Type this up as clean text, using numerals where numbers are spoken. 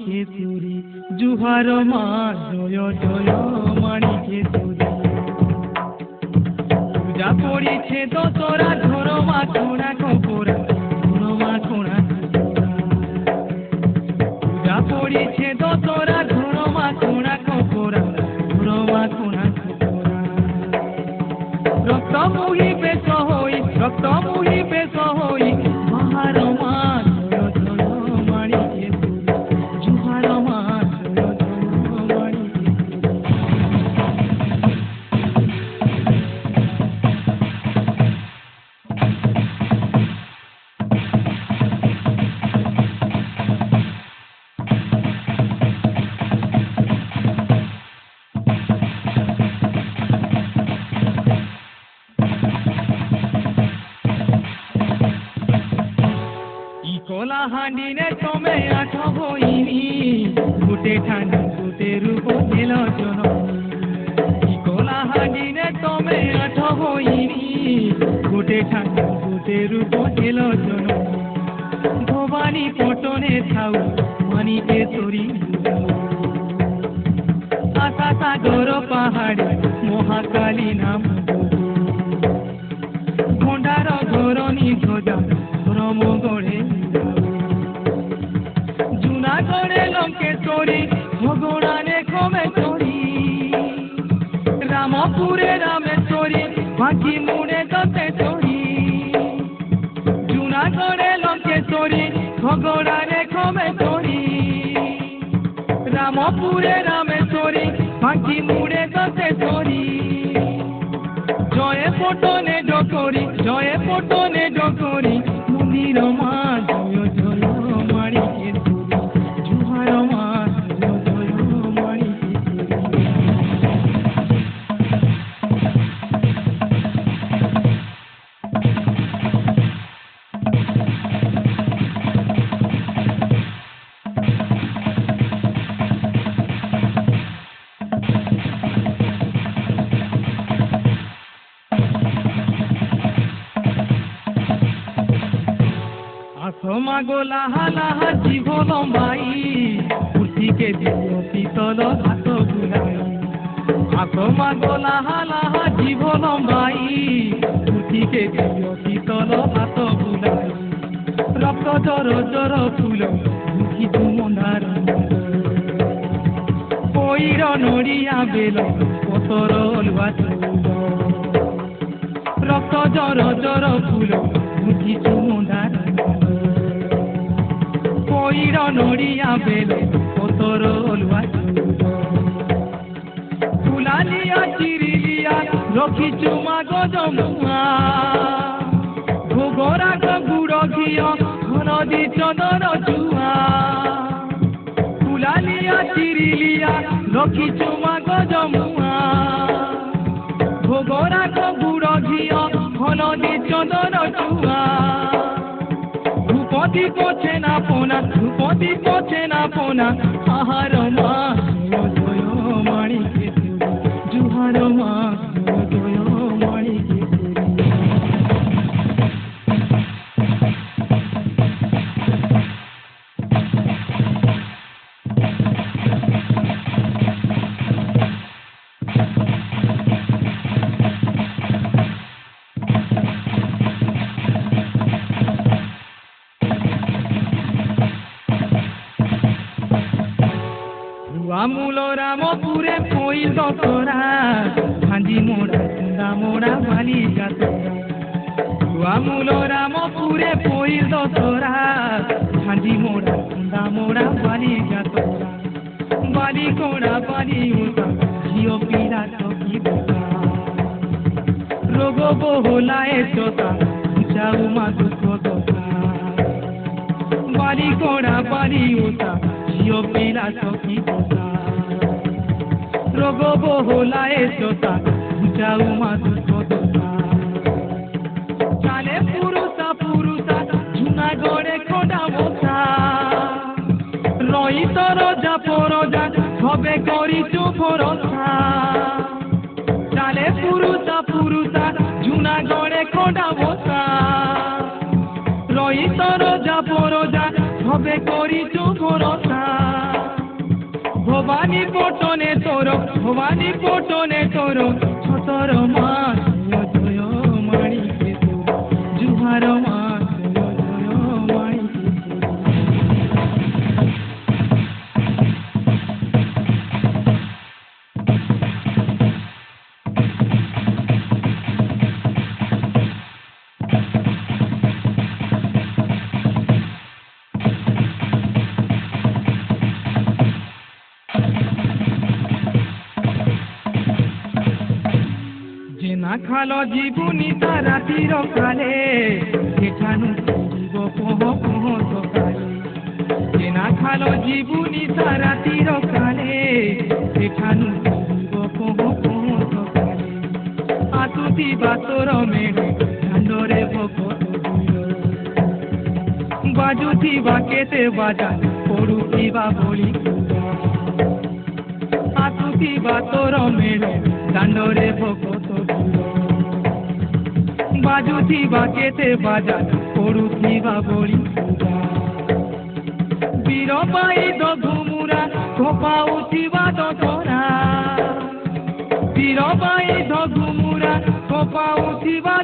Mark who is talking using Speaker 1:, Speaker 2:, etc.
Speaker 1: মাণিকেশ্বরী জুহার মা জয় জয় মাণিকেশ্বরী পূজা করিছে দশরা ধর মা কোনা কপরা ধর মা কোনা পূজা করিছে দশরা ধর মা কোনা কপরা ধর মা কোনা কপরা রক্ত মুহি বেশ হই রক্ত মুহি বেশ হই মহার মা জয় জয় মাণিকেশ্বরী জুহার মা জয় জয় कलाहांडी ने तमे आठ भईनी गुटे ठानी गुटे रूप खेल जन कलाहांडी ने तमे आठ भईनी गुटे ठानी गुटे रूप खेल जन भवानी पटने थाउ माणिकेश्वरी आशा सागर पहाड़ी महाकाली नाम भंडार धरणी ध्वजा धर्म गढ़े जूनागढ़े लंकेश्वरी भगोड़ाने कमेश्वरी रामपुरे रामेश्वरी बाकी मुड़े दत्तेश्वरी जूनागढ़े लंकेश्वरी भगोड़ाने कमेश्वरी रामपुरे रामेश्वरी बाकी मुड़े दत्तेश्वरी जय पटने डकरी जय पटने डकरी मंदिर मा जय जय माणिकेश्वरी जुहार मा जय जय माणिकेश्वरी आसमा गोला लाहा जीव लंबाई कुर्सी के दियो पीतल हाथ बुलाई आसमा गोला लाहा जीव लंबाई कुर्सी के दियो पीतल हाथ बुलाई रक्त जर जर फूल दुखी तू मंदार पईर नड़िया बेल पतर अलुआ रक्त जर जर फूल दुखी तू मंदार पईर नड़िया बेल पतर अलुआ फुलालिया चिरिलिया रखिचु मा गजमुआ भोगरा गुड़ घिय हलदी चंदन जुआ फुलालिया चिरिलिया रखिचु मा गजमुआ भोगरा गुड़ घिय हलदी चंदन जुआ धूपदी पोछे ना पोना धूपदी पोछे ना पोना आहार मा जय जय माणिकेश्वरी जुहार मा जय जय माणिकेश्वरी मूल रामपुरे पईल दसरा भांजी मोड़ा चंदा मोड़ा बाली जातरा मूल रामपुरे पईल दसरा भांजी मोड़ा चंदा मोड़ा बाली जातरा बाली कोड़ा बाली उता झियो पीड़ा चौकी बता रोग बहुलाए चोता जाऊ मा दुख दोता बाली कोड़ा बाली उता झियो पीड़ा चौकी बता रोग बहुलाए चोता जाऊ मा दुख दोता चाले पुरुषा पुरुषा जूनागढ़े खोड़ा बसा रही तो रजा परजा सबे करिचु भरोसा चाले पुरुषा पुरुषा जूनागढ़े खोड़ा बसा रही तो रजा परजा सबे करिचु भरोसा। ভবানী পটনে তোর ছতর মা জয় জয় মাণিকে তোর জুহার মা জয় জয় মাণিকে না খালো জীবনী তা রাতির কালে সেখানু ফিরিব পহ পহ সকালে যে না খালো জীবনী তা রাতির কালে সেখানু ফিরিব পহ পহ সকালে আতুতি বাতর মেড়ে ধান্ডরে ভকত বাজুতি বা কেতে বাজা পড়ুতি বা বলি আতুতি বাতর মেড়ে দাণ্ডরে ভকত বাজুতি বা কেতে বাজা পড়ুতি বা বলি বীরবাই ঘুমুরা খোপা উঠিবা দোরা বীরবাই ঘুমুরা খোপা উঠিবা